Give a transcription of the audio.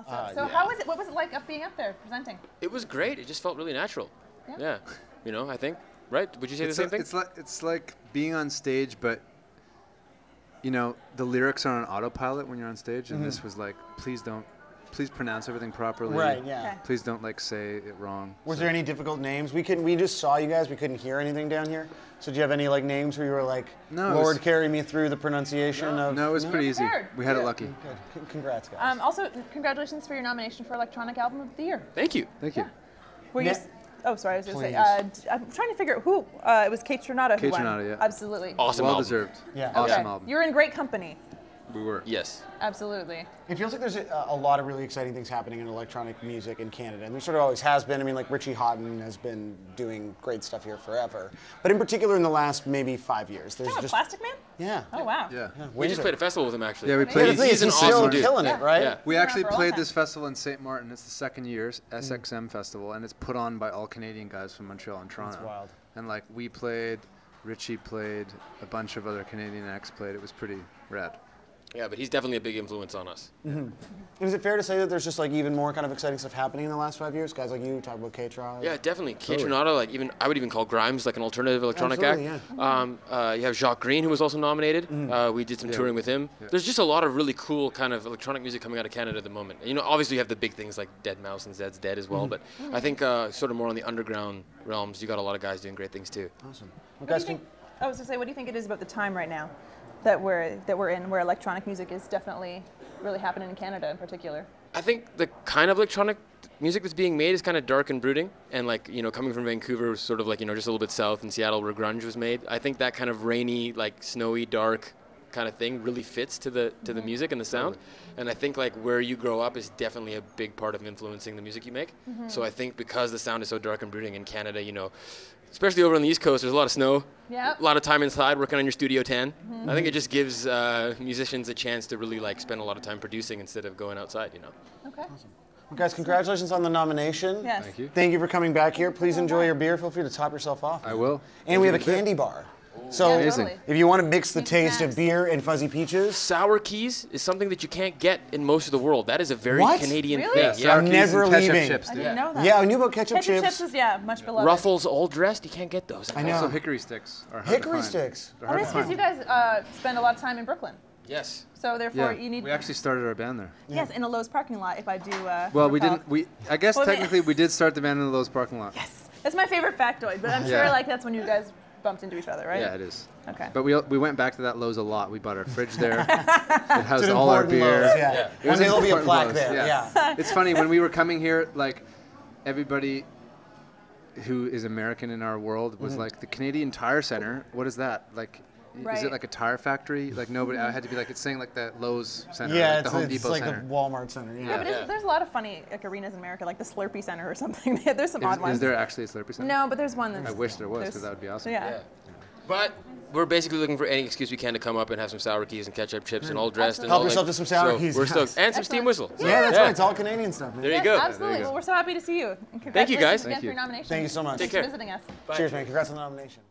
Awesome. So how was it? What was it like being up there presenting? It was great. It just felt really natural. Yeah. Yeah. You know, I think. Right? Would you say the same thing? It's like being on stage, but you know, the lyrics are on autopilot when you're on stage, and this was like, please pronounce everything properly. Right, yeah. Okay. Please don't like say it wrong. Was there any difficult names? We just saw you guys. We couldn't hear anything down here. So do you have any like names where you were like, no, Lord, carry me through the pronunciation of? No, it was pretty easy. We had it lucky. Good. Congrats, guys. Also, congratulations for your nomination for Electronic Album of the Year. Thank you. Thank you. Were you? Oh, sorry. I was going to say. I'm trying to figure out who. It was Kate Tronada who won. Tronada, yeah. Absolutely. Awesome well album. deserved. Yeah. Awesome album. You're in great company. We were. Yes. Absolutely. It feels like there's a lot of really exciting things happening in electronic music in Canada, and there sort of always has been. I mean, like Richie Houghton has been doing great stuff here forever, but in particular in the last maybe 5 years, there's just Plastic Man. Yeah. Oh wow. Yeah. We just played a festival with him actually. Yeah, we played. He's an still awesome dude. killing it, right? Yeah. We actually for a long played time. this festival in St. Martin. It's the second year, SXM Festival, and it's put on by all Canadian guys from Montreal and Toronto. That's wild. And like we played, Richie played, a bunch of other Canadian acts played. It was pretty rad. Yeah, but he's definitely a big influence on us. And is it fair to say that there's just like even more kind of exciting stuff happening in the last 5 years? Guys like you talk about K-Tron. Yeah, definitely. Kate Tronada, like I would even call Grimes like an alternative electronic act. Yeah. You have Jacques Green, who was also nominated. We did some touring with him. Yeah. There's just a lot of really cool kind of electronic music coming out of Canada at the moment. You know, obviously you have the big things like Dead Mouse and Zed's Dead as well, but I think sort of more on the underground realms, you got a lot of guys doing great things too. Awesome. Well, What guys, do you think, I was going to say, what do you think it is about the time right now that we're in, where electronic music is definitely really happening in Canada in particular? I think the kind of electronic music that's being made is kind of dark and brooding, and like, you know, coming from Vancouver, sort of like, you know, just a little bit south in Seattle where grunge was made. I think that kind of rainy, like snowy, dark kind of thing really fits to the music and the sound. And I think like where you grow up is definitely a big part of influencing the music you make. So I think because the sound is so dark and brooding in Canada, you know, especially over on the East Coast, there's a lot of snow, a lot of time inside working on your Studio 10. I think it just gives musicians a chance to really like spend a lot of time producing instead of going outside, you know. Okay. Awesome. Well, guys, congratulations on the nomination. Yes. Thank you. Thank you for coming back here. Please enjoy your beer. Feel free to top yourself off. I will. And we have a candy bar. So Yeah, Amazing. totally. if you want to mix the Mix taste of snacks. beer and fuzzy peaches, Sour keys is something that you can't get in most of the world. That is a very What? Canadian Really? thing. Sour I'm keys never and ketchup leaving. chips, I dude. didn't know that. yeah, I knew about ketchup Ketchup chips. chips is, much beloved. Ruffles all dressed, you can't get those. I know. Also, hickory sticks are hard to Hickory find. sticks. They're Oh, hard that's to because find. you guys spend a lot of time in Brooklyn. Yes. So therefore Yeah, you need... we actually started our band there. Yes, in a Lowe's parking lot, if I do Well, we recall. didn't. I guess Well, technically we did start the band in the Lowe's parking lot. Yes. That's my favorite factoid, but I'm sure Yeah. like that's when you guys bumped into each other, right? Yeah, it is. Okay. But we went back to that Lowe's a lot. We bought our fridge there. It has It's an all our important beer. Lowe's, yeah. It One was day there'll be a important plaque Lowe's, there. Yeah. It's funny when we were coming here, like everybody who is American in our world was like, the Canadian Tire Center. What is that? Like, is Right. it like a tire factory? Like nobody. I had to be like, it's saying like the Lowe's Center, Yeah, like the Home it's Depot like Center. the Walmart Center. Yeah. Yeah, but there's a lot of funny like arenas in America, like the Slurpee Center or something. There's some odd ones. Is there actually a Slurpee Center? No, but there's one that's... I wish there was, there's- because that would be awesome. Yeah. But we're basically looking for any excuse we can to come up and have some sour keys and ketchup chips and all dressed. And Help all yourself like, to some sour so keys, We're guys. stoked. And some steam Excellent. whistle. Yeah, that's right. It's all Canadian stuff, man. There you Yes, go. absolutely. go. Well, we're so happy to see you. And Thank you, guys. congratulations again Thank for you. your nomination. Thank you so much. Take care. Thanks for visiting us. Cheers, man. Congrats on the nomination.